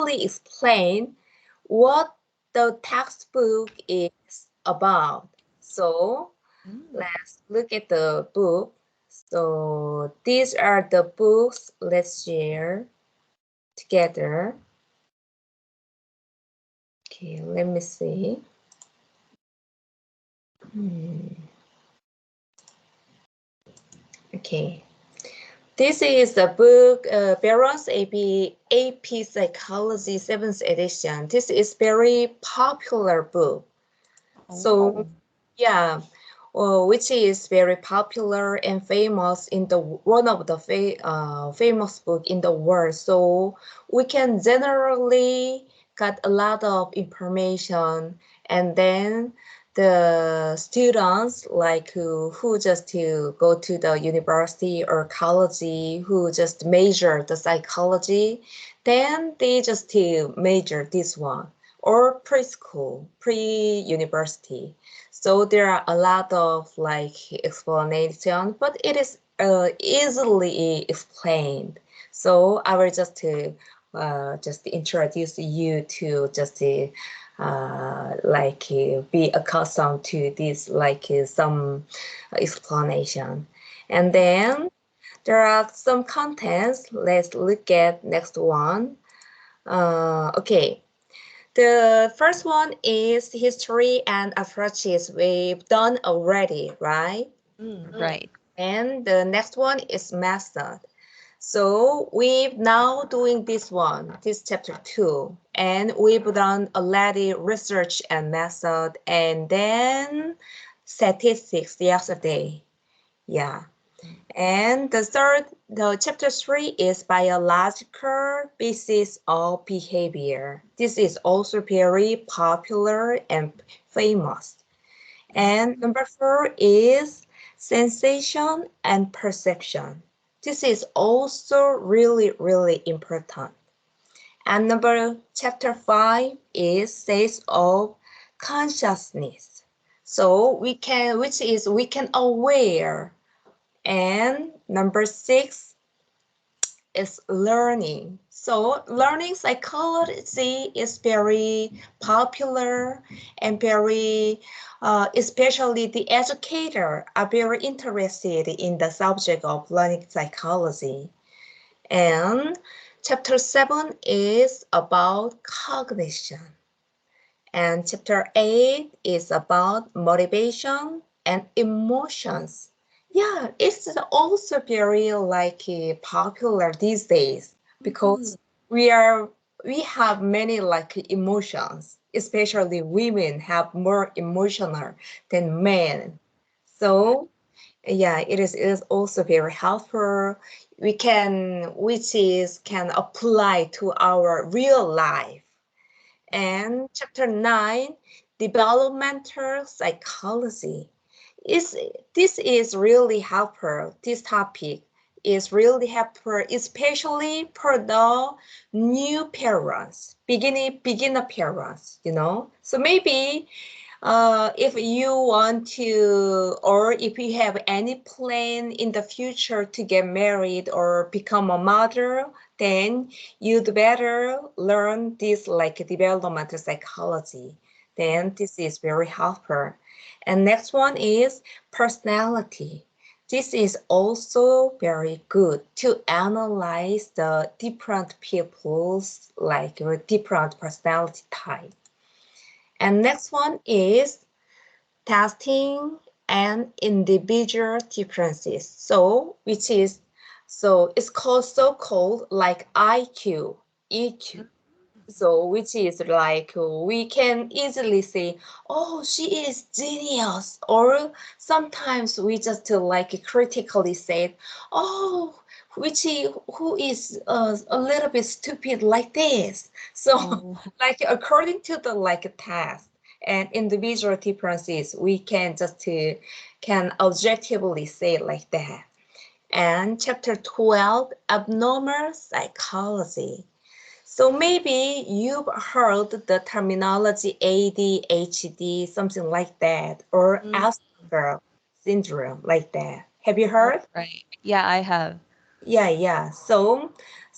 explain what the textbook is about. So let's look at the book. So these are the books. Let's share together. Okay, let me see. Okay. This is the book, Barron's AP Psychology 7th edition. This is very popular book. So, yeah, which is very popular and famous in the one of the famous book in the world. So we can generally get a lot of information, and then the students like who just to go to the university or college who just major the psychology, then they just to major this one or preschool, pre-university. So there are a lot of like explanation, but it is easily explained. So I will just introduce you to just be accustomed to this some explanation, and then there are some contents. Let's look at next one. Okay. The first one is history and approaches we've done already, right? Right. And the next one is method. So we've now doing this one, this chapter 2, and we've done already research and method, and then statistics yesterday. Yeah. And the chapter 3 is biological basis of behavior. This is also very popular and famous. And number 4 is sensation and perception. This is also really, really important. And chapter 5 is sense of consciousness. So we can aware. And number 6 is learning. So learning psychology is very popular and very, especially the educator are very interested in the subject of learning psychology. And chapter 7 is about cognition. And chapter 8 is about motivation and emotions. Yeah, it's also very popular these days because we have many like emotions, especially women have more emotional than men. So yeah, it is also very helpful. Which can apply to our real life. And chapter 9, developmental psychology. Is this is really helpful. This topic is really helpful, especially for the new parents, beginner parents, So maybe if you want to, or if you have any plan in the future to get married or become a mother, then you'd better learn this like developmental psychology. Then this is very helpful. And next one is personality. This is also very good to analyze the different people's like different personality type. And next one is testing and individual differences. So it's called so-called like IQ, EQ. So which is like we can easily say, oh, she is genius, or sometimes we just like critically say, oh, who is a little bit stupid like this. So like according to the like task and individual differences, we can just can objectively say it like that. And chapter 12, abnormal psychology. So maybe you've heard the terminology ADHD, something like that, or Asperger syndrome, like that. Have you heard? Right. Yeah, I have. Yeah, yeah.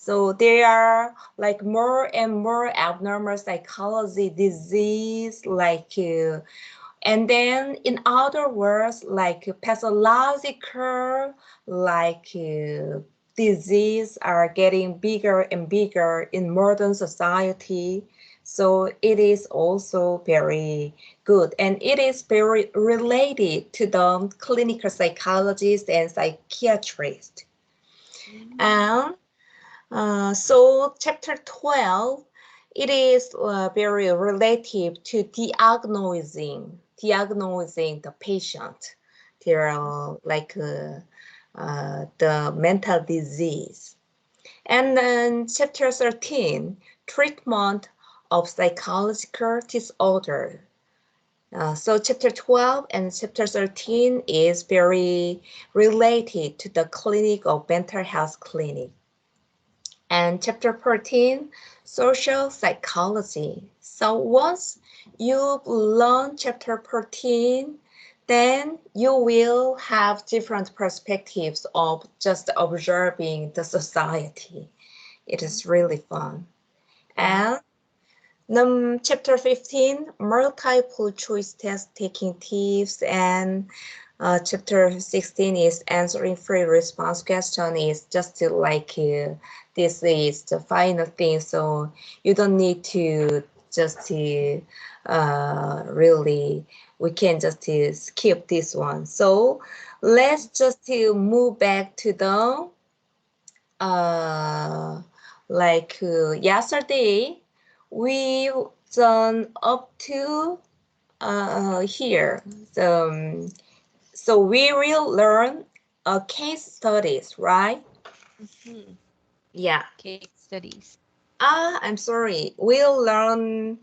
So there are like more and more abnormal psychology disease, like and then in other words, like pathological, like disease are getting bigger and bigger in modern society. So it is also very good, and it is very related to the clinical psychologist and psychiatrist. And so chapter 12, it is very relative to diagnosing the patient. There are like the mental disease. And then chapter 13, treatment of psychological disorder. So chapter 12 and chapter 13 is very related to the clinic of mental health clinic. And chapter 14, social psychology. So once you've learned chapter 14, then you will have different perspectives of just observing the society. It is really fun. And chapter 15, multiple choice test taking tips, and chapter 16 is answering free response question. Is just like this is the final thing, so you don't need to just really, we can just skip this one. So let's just move back to the yesterday we done up to here. So we will learn case studies, right? Mhm. Yeah. Case studies. I'm sorry. We'll learn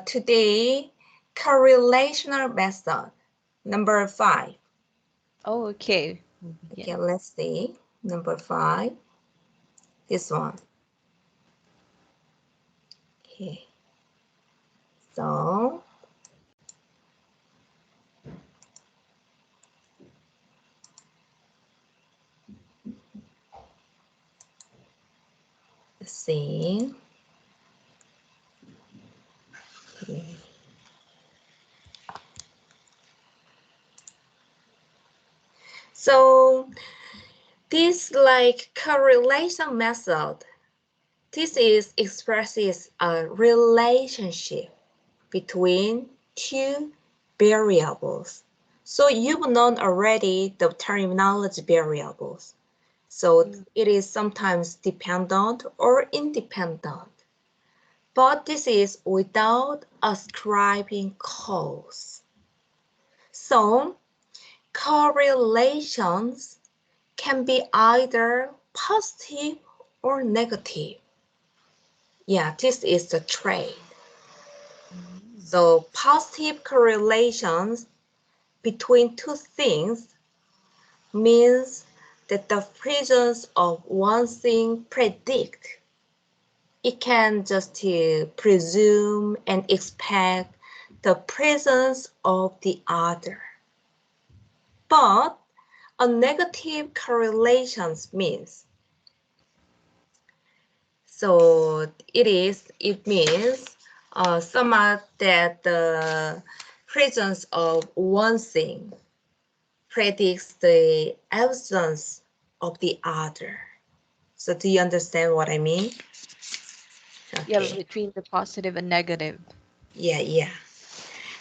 today correlational method, number 5. Oh, okay. Yeah. Okay, let's see. Number 5, this one. Okay. So let's see. Okay. So this like correlation method, this is expresses a relationship between two variables. So you've known already the terminology variables. So Mm. it is sometimes dependent or independent. But this is without ascribing cause. So correlations can be either positive or negative. Yeah, this is the trait. Mm. So positive correlations between two things means that the presence of one thing predict. It can just presume and expect the presence of the other. But a negative correlations means, so it means somehow that the presence of one thing predicts the absence of the other. So do you understand what I mean? Yeah, Okay. between the positive and negative. Yeah, yeah.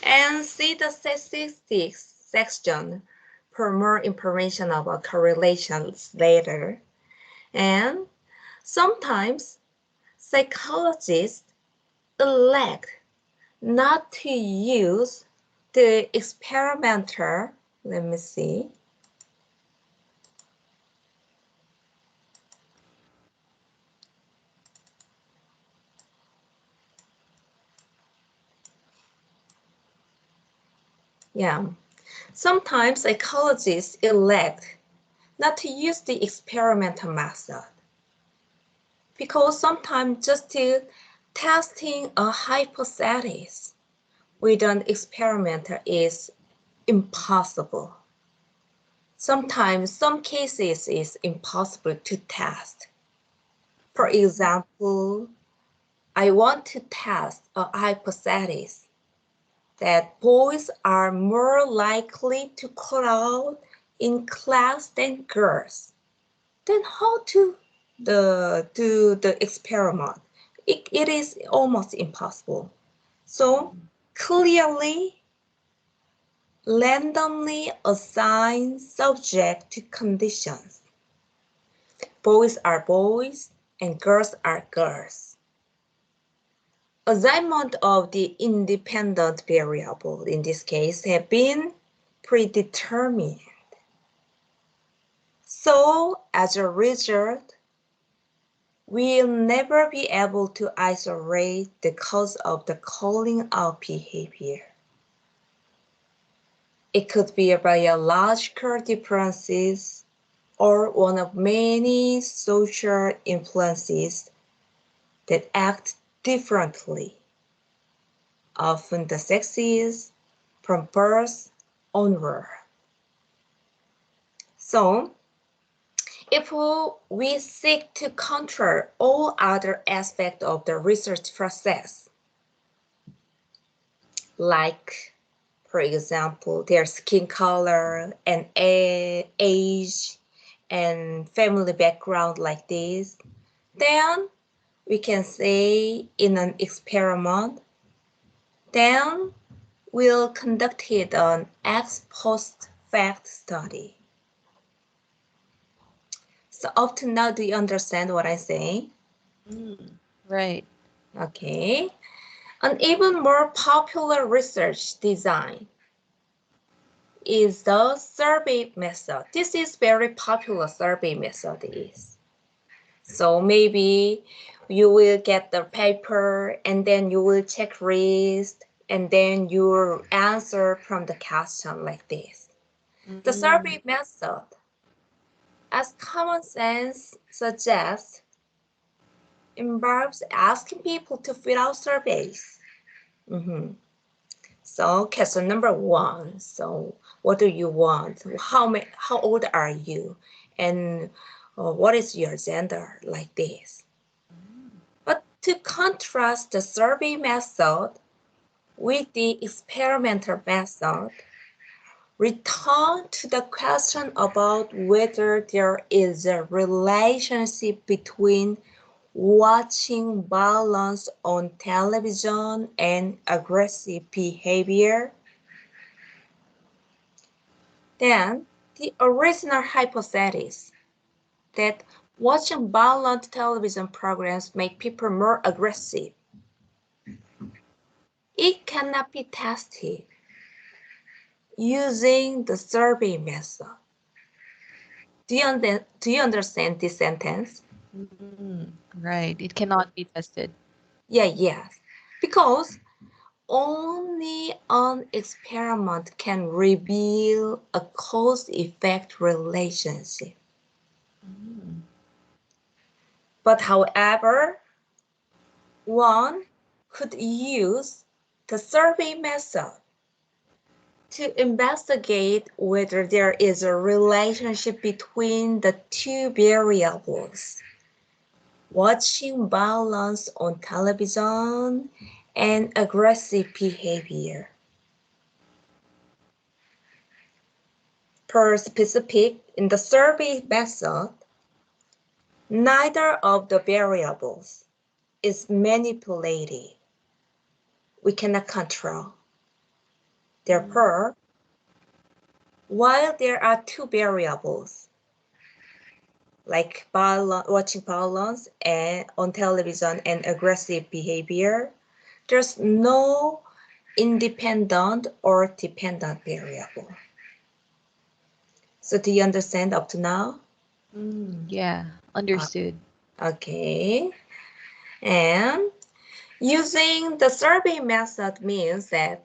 And see the statistics section for more information about correlations later. And sometimes psychologists elect not to use the experimental, let me see. Yeah, sometimes psychologists elect not to use the experimental method because sometimes just to testing a hypothesis with an experimenter is impossible. Sometimes some cases is impossible to test. For example, I want to test a hypothesis that boys are more likely to call out in class than girls. Then how to do the experiment? It is almost impossible. So clearly, randomly assign subject to conditions. Boys are boys and girls are girls. Assignment of the independent variable in this case have been predetermined. So as a result, we'll never be able to isolate the cause of the calling out behavior. It could be a biological differences or one of many social influences that act differently, often the sexes from birth onward. So, if we seek to control all other aspects of the research process, like, for example, their skin color and age and family background like this, then we can say in an experiment, then we'll conduct an ex post fact study. So up to now, do you understand what I'm saying? Right. Okay. An even more popular research design is the survey method. This is very popular survey method is. So maybe you will get the paper and then you will check list and then you will answer from the question like this. The survey method, as common sense suggests, involves asking people to fill out surveys. So question number 1. So what do you want? How old are you? And what is your gender? Like this. But to contrast the survey method with the experimental method, return to the question about whether there is a relationship between watching violence on television and aggressive behavior. Then the original hypothesis that watching violent television programs make people more aggressive, it cannot be tested using the survey method. Do you understand this sentence? Right. It cannot be tested. Yes. Because only an experiment can reveal a cause-effect relationship. But however, one could use the survey method to investigate whether there is a relationship between the two variables, watching violence on television and aggressive behavior. Per specific, in the survey method, neither of the variables is manipulated. We cannot control. Therefore, while there are two variables, like watching violence on television and aggressive behavior, there's no independent or dependent variable. So do you understand up to now? Yeah, understood. Okay. And using the survey method means that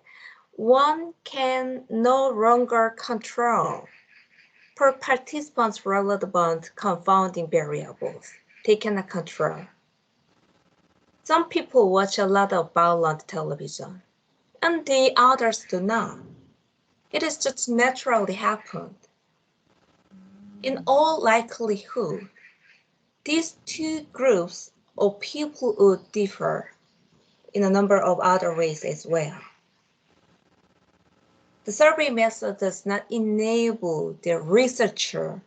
one can no longer control per participants relevant confounding variables. They cannot control. Some people watch a lot of violent television, and the others do not. It is just naturally happened. In all likelihood, these two groups of people would differ in a number of other ways as well. The survey method does not enable the researcher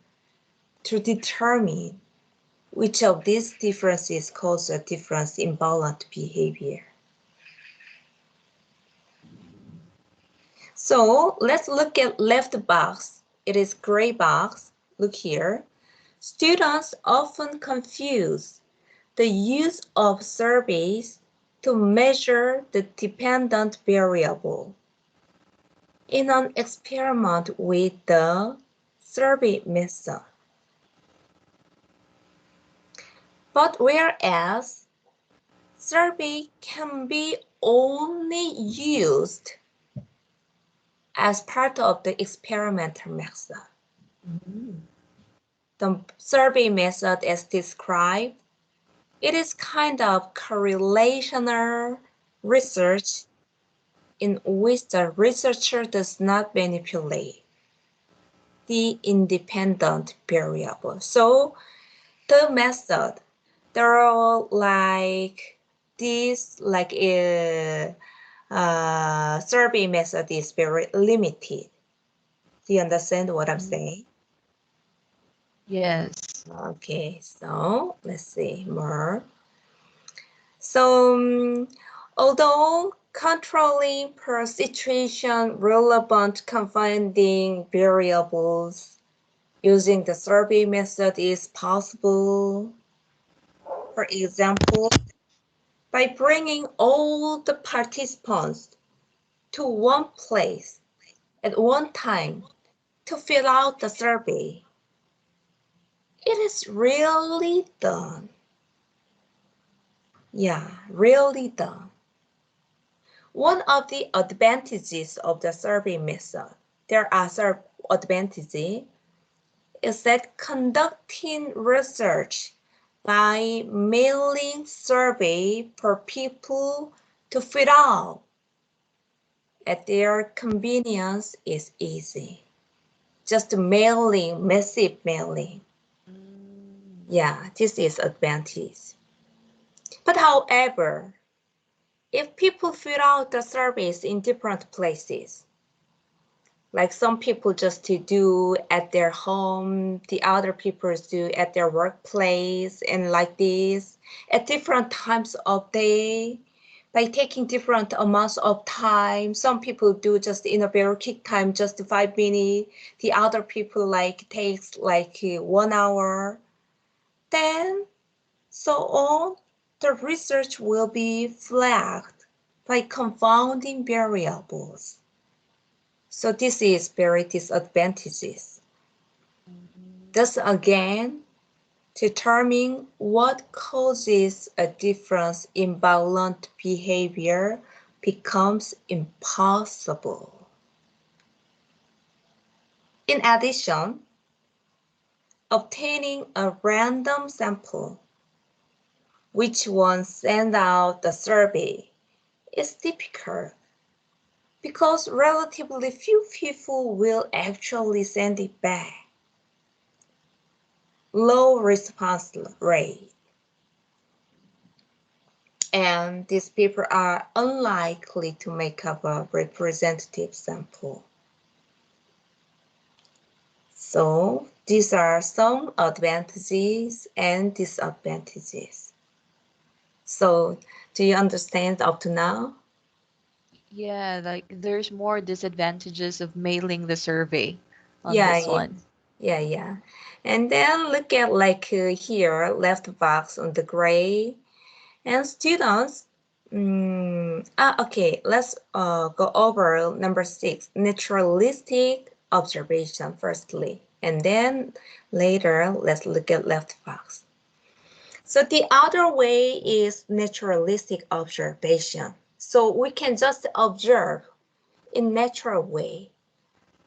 to determine which of these differences cause a difference in violent behavior. So let's look at left box. It is gray box. Look here. Students often confuse the use of surveys to measure the dependent variable in an experiment with the survey method. But whereas survey can be only used as part of the experimental method. The survey method as described, it is kind of correlational research in which the researcher does not manipulate the independent variable. So the method, there are like this, like survey method is very limited. Do you understand what I'm saying? Yes. Okay, so let's see more. So although controlling per situation relevant confounding variables using the survey method is possible, for example, by bringing all the participants to one place at one time to fill out the survey, it is really done. Yeah, really done. One of the advantages of the survey method, there are some advantages, is that conducting research by mailing survey for people to fill out at their convenience is easy. Just mailing, massive mailing. Yeah, this is advantage. But however, if people fill out the surveys in different places, like some people just to do at their home, the other people do at their workplace, and like this, at different times of day, by taking different amounts of time. Some people do just in a very quick time, just 5 minutes. The other people like takes like 1 hour. Then, so on, the research will be flagged by confounding variables. So this is very disadvantageous. Thus again, determining what causes a difference in violent behavior becomes impossible. In addition, obtaining a random sample, which one send out the survey, is difficult because relatively few people will actually send it back. Low response rate. And these people are unlikely to make up a representative sample. So these are some advantages and disadvantages. So do you understand up to now? Yeah, like there's more disadvantages of mailing the survey on Yeah, this yeah, one. yeah. And then look at like here, left box on the gray. And students, okay, let's go over number 6, naturalistic observation firstly, and then later let's look at left box. So the other way is naturalistic observation. So we can just observe in natural way,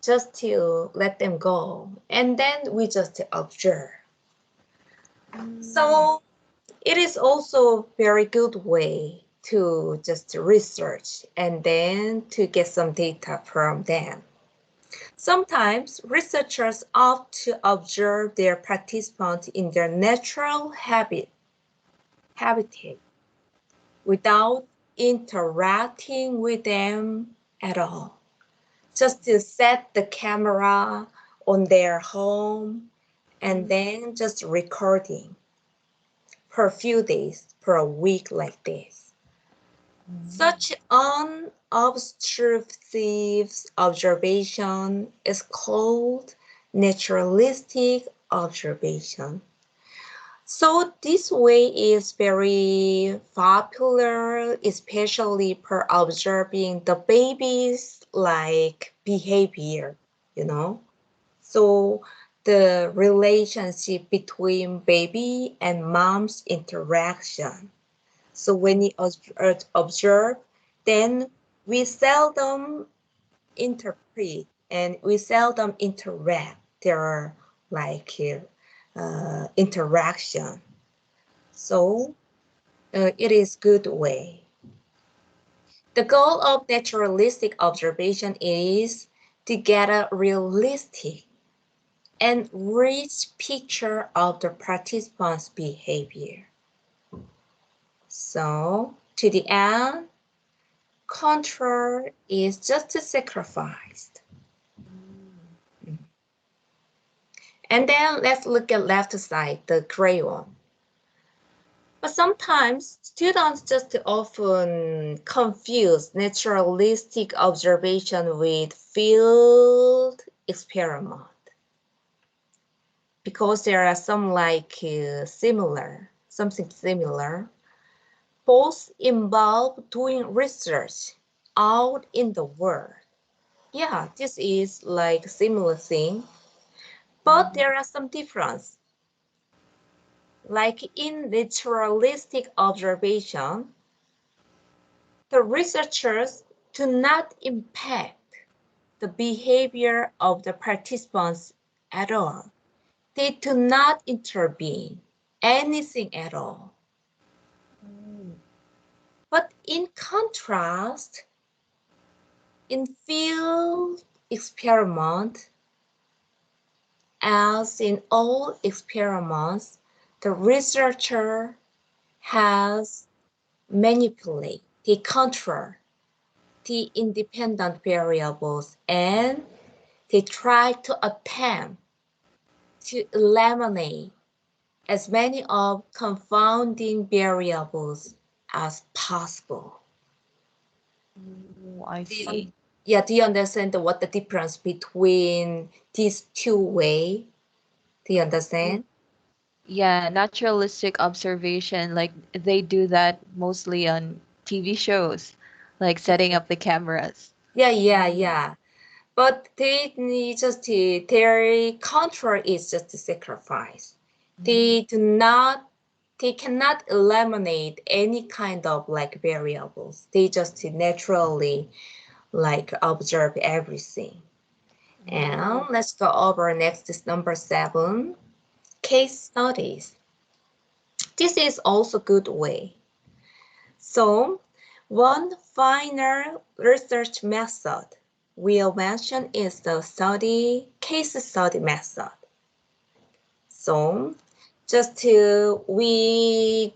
just to let them go, and then we just observe. So it is also very good way to just research and then to get some data from them. Sometimes researchers opt to observe their participants in their natural habitat without interacting with them at all. Just to set the camera on their home and then just recording for a few days, for a week like this. Such unobtrusive observation is called naturalistic observation. So this way is very popular, especially for observing the baby's like behavior, you know. So the relationship between baby and mom's interaction. So when you observe, then we seldom interpret and we seldom interact. There are like interaction. So it is good way. The goal of naturalistic observation is to get a realistic and rich picture of the participants' behavior. So to the end, control is just sacrificed. And then let's look at left side, the gray one. But sometimes students just often confuse naturalistic observation with field experiment because there are some like something similar. Both involve doing research out in the world. Yeah, this is like similar thing, but there are some difference. Like in naturalistic observation, the researchers do not impact the behavior of the participants at all. They do not intervene anything at all. But in contrast, in field experiment, as in all experiments, the researcher has manipulated, they control the independent variables and they try to attempt to eliminate as many of confounding variables as possible. I see. Yeah, do you understand what the difference between these two ways? Do you understand? Yeah, naturalistic observation, like they do that mostly on TV shows, like setting up the cameras. Yeah. But they need just their control is just a sacrifice. They do not, they cannot eliminate any kind of like variables. They just naturally like observe everything. And let's go over next is number 7, case studies. This is also good way. So one final research method we'll mention is the case study method. So just to we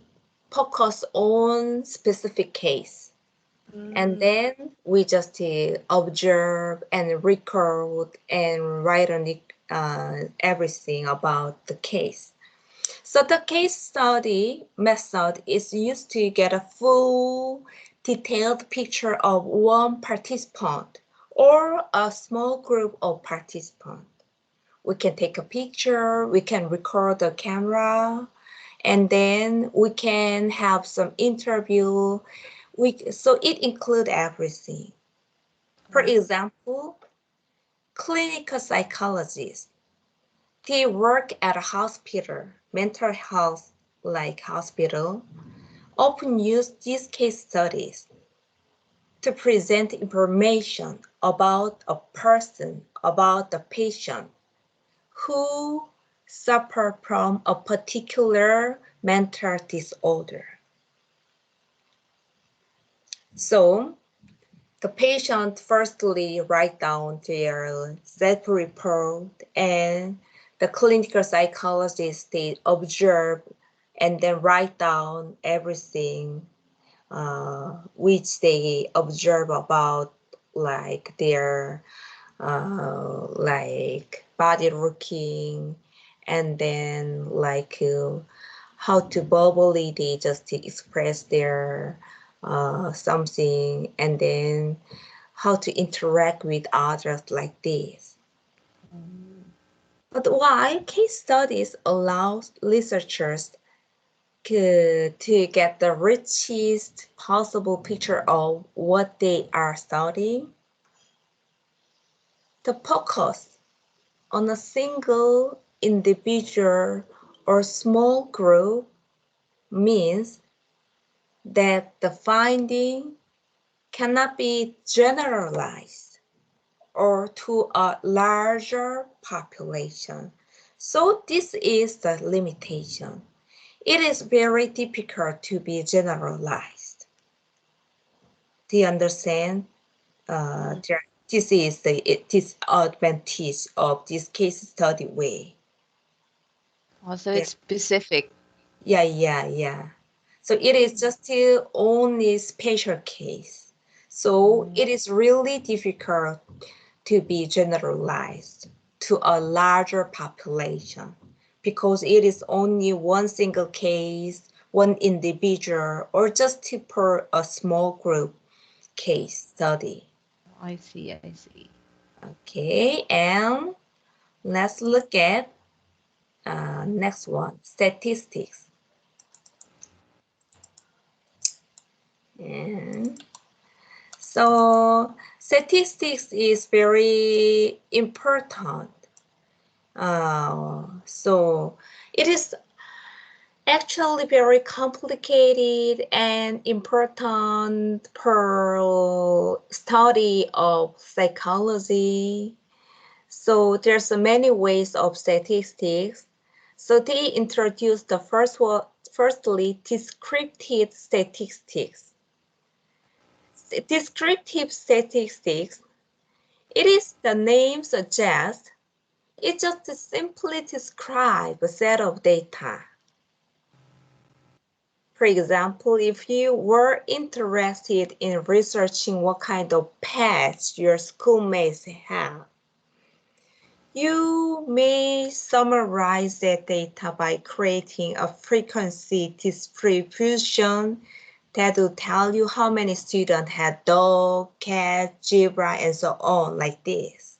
focus on specific case and then we just observe and record and write on it, everything about the case. So the case study method is used to get a full detailed picture of one participant or a small group of participants. We can take a picture, we can record the camera, and then we can have some interview. So it includes everything. For example, clinical psychologists, they work at a hospital, mental health like hospital, often use these case studies to present information about a person, about the patient who suffer from a particular mental disorder. So The patient firstly write down their self-report, and the clinical psychologist, they observe and then write down everything which they observe about, like their like body looking, and then like how to verbally they just express their something, and then how to interact with others like this. But why case studies allow researchers to get the richest possible picture of what they are studying? The focus on a single individual or small group means that the finding cannot be generalized or to a larger population. So this is the limitation. It is very difficult to be generalized. Do you understand? This is the disadvantage of this case study way. Also, Yeah, it's specific. yeah. So it is just only special case. So Mm, it is really difficult to be generalized to a larger population because it is only one single case, one individual, or just per a small group case study. I see. Okay, and let's look at next one, statistics. And so statistics is very important. So it is actually very complicated and important per study of psychology. So there's many ways of statistics. So they introduced the first one, firstly, descriptive statistics. Descriptive statistics, it is the name suggests, it just simply describes a set of data. For example, if you were interested in researching what kind of pets your schoolmates have, you may summarize that data by creating a frequency distribution that will tell you how many students had dog, cat, zebra, and so on, like this.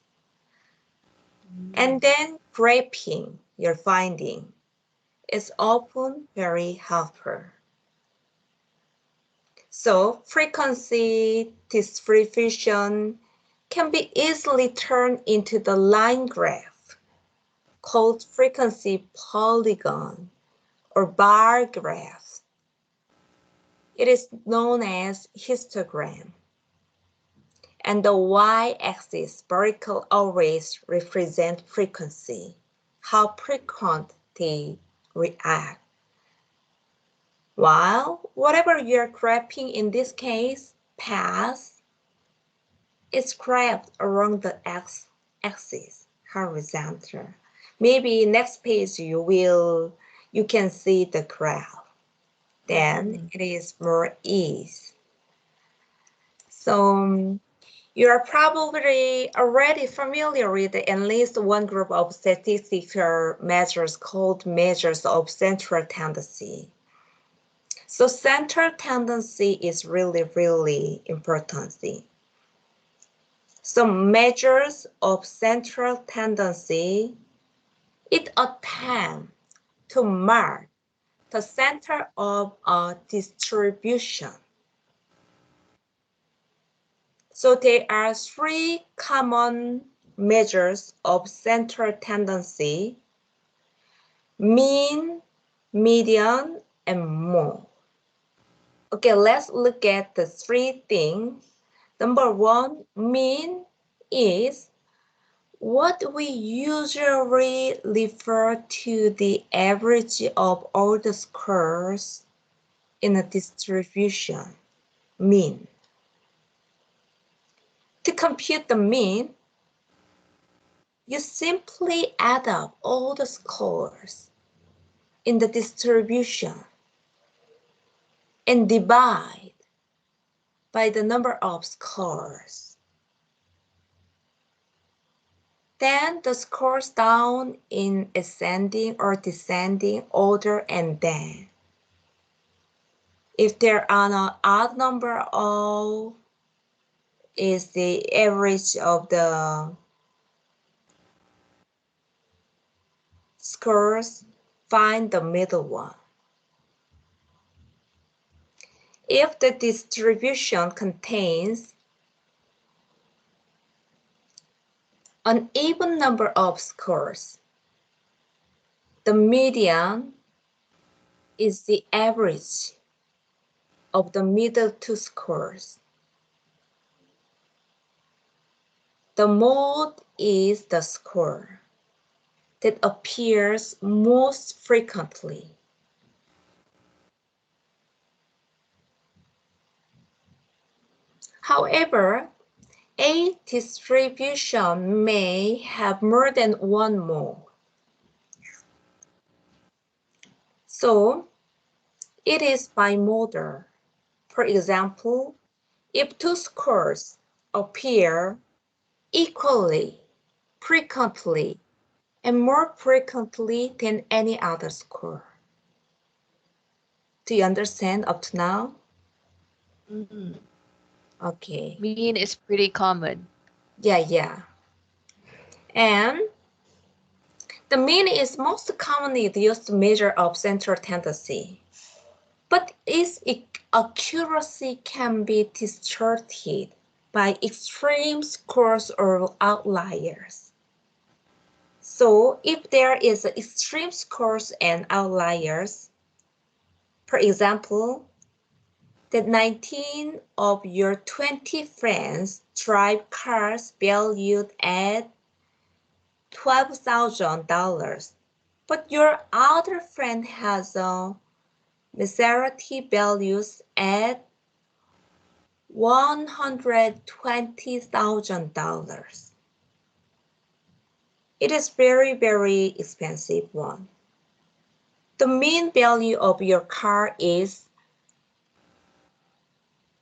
And then graphing your finding is often very helpful. So frequency distribution can be easily turned into the line graph called frequency polygon or bar graph. It is known as histogram. And the y-axis vertical always represent frequency, how frequent they react. While whatever you're graphing in this case, path, is graphed along the x-axis, horizontal. Maybe next page you can see the graph. Then it is more easy. So you are probably already familiar with at least one group of statistical measures called measures of central tendency. So central tendency is really, really important thing. Some measures of central tendency, it attempts to mark the center of a distribution. So there are three common measures of central tendency: mean, median, and mode. Okay, let's look at the three things. Number one, mean is what we usually refer to the average of all the scores in a distribution, mean. To compute the mean, you simply add up all the scores in the distribution and divide by the number of scores. Then the scores down in ascending or descending order, and then if there are an odd number, O is the average of the scores, find the middle one. If the distribution contains an even number of scores, the median is the average of the middle two scores. The mode is the score that appears most frequently. However, a distribution may have more than one mode. So it is bimodal. For example, if two scores appear equally, frequently, and more frequently than any other score. Do you understand up to now? Mm. Okay. Mean is pretty common. Yeah. And the mean is most commonly used measure of central tendency, but its accuracy can be distorted by extreme scores or outliers. So if there is extreme scores and outliers, for example, that 19 of your 20 friends drive cars valued at $12,000, but your other friend has a Maserati values at $120,000. It is very expensive one. The mean value of your car is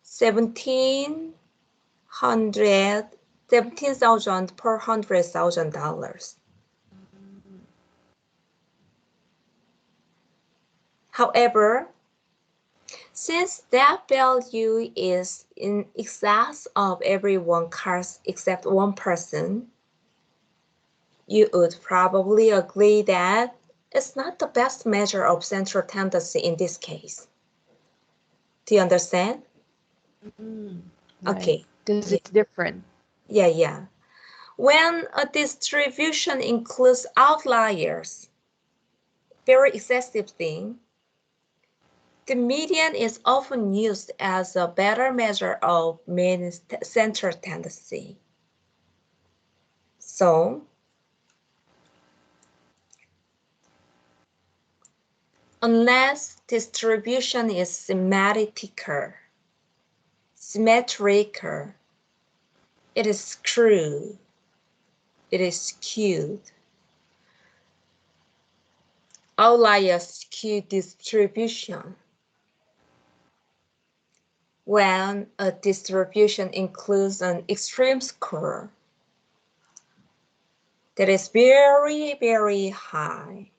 $17,000 per $100,000. However, since that value is in excess of every one car except one person, you would probably agree that it's not the best measure of central tendency in this case. Do you understand? Mm. Right. Okay. Because it's different. Yeah. When a distribution includes outliers, very excessive thing, the median is often used as a better measure of mean central tendency. So, unless distribution is symmetrical, it is skewed. Outlier skew distribution. When a distribution includes an extreme score that is very high,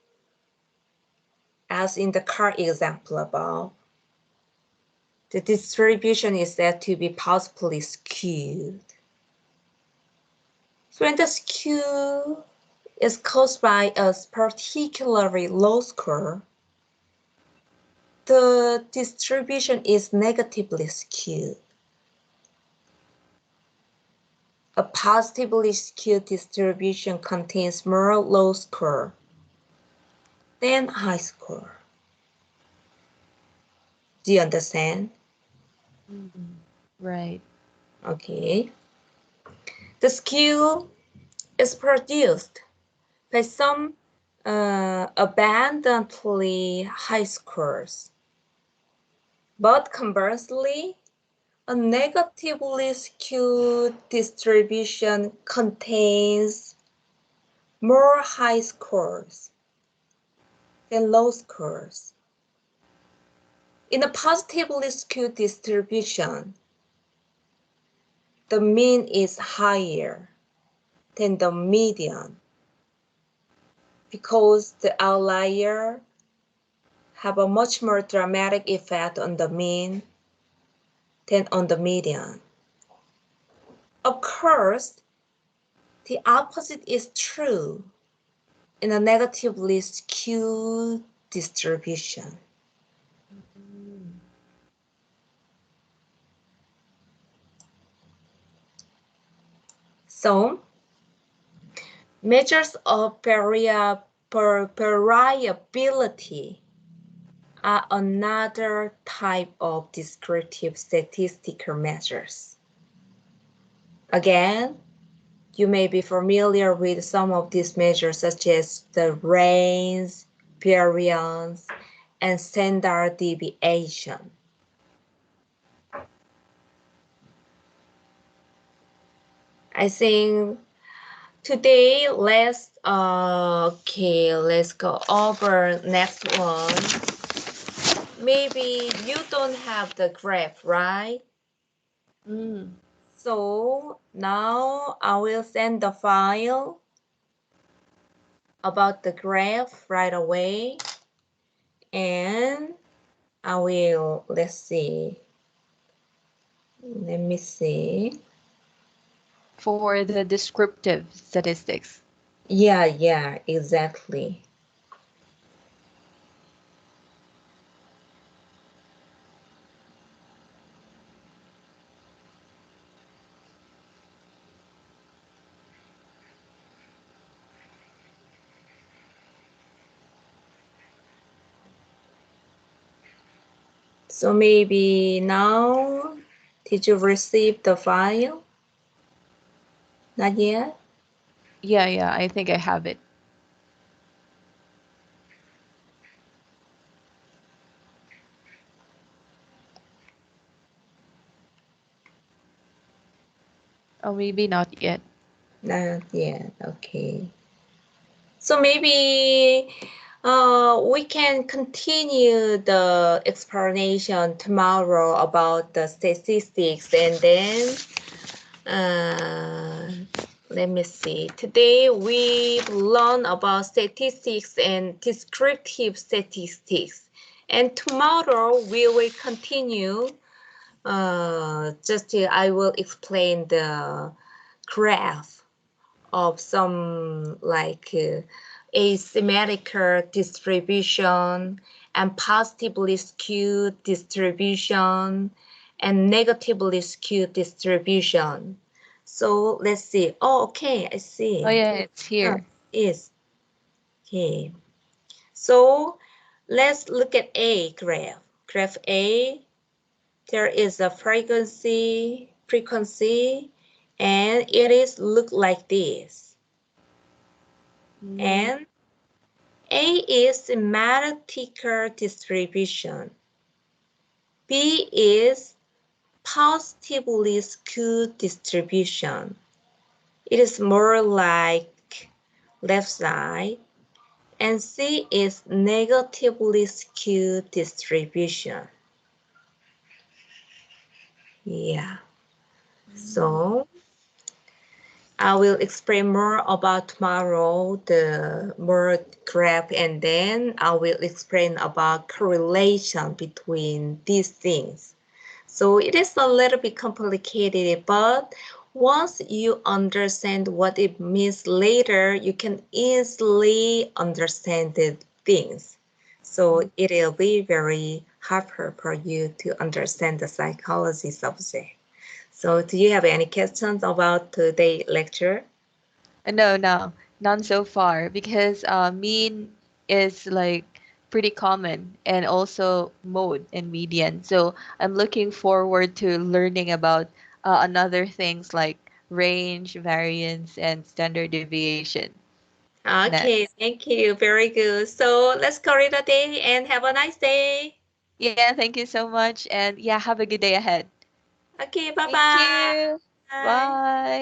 as in the car example above, the distribution is said to be possibly skewed. So when the skew is caused by a particularly low score, the distribution is negatively skewed. A positively skewed distribution contains more low score than high score. Do you understand? Mm. Right. Okay. The skew is produced by some abundantly high scores. But conversely, A negatively skewed distribution contains more high scores than low scores. In a positively skewed distribution, the mean is higher than the median because the outlier have a much more dramatic effect on the mean than on the median. Of course, the opposite is true in a negatively skewed distribution. So, measures of variability are another type of descriptive statistical measures. Again, you may be familiar with some of these measures such as the range, variance, and standard deviation. I think today let's go over next one. Maybe you don't have the graph, right? So now I will send the file about the graph right away, and I will, let's see, let me see. For the descriptive statistics. Yeah, exactly. So maybe now, did you receive the file? Not yet? Yeah, I think I have it. Or maybe not yet. Not yet, okay. So maybe we can continue the explanation tomorrow about the statistics, and then let me see. Today we've learned about statistics and descriptive statistics, and tomorrow we will continue. I will explain the graph of some like asymmetrical distribution and positively skewed distribution and negatively skewed distribution. So let's see. Oh, okay, I see. Oh yeah, it's here. Is okay. So let's look at A graph. Graph A, there is a frequency, and it is look like this. And A is symmetrical distribution. B is positively skewed distribution. It is more like left side. And C is negatively skewed distribution. Yeah. So I will explain more about tomorrow, the more graph, and then I will explain about correlation between these things. So it is a little bit complicated, but once you understand what it means later, you can easily understand the things. So it will be very helpful for you to understand the psychology subject. So do you have any questions about today's lecture? No, none so far because mean is like pretty common and also mode and median. So I'm looking forward to learning about another things like range, variance, and standard deviation Okay, next. thank you. Very good. So let's call it a day and have a nice day. Yeah, thank you so much, and yeah, have a good day ahead. Okay, Thank bye-bye. you. Bye.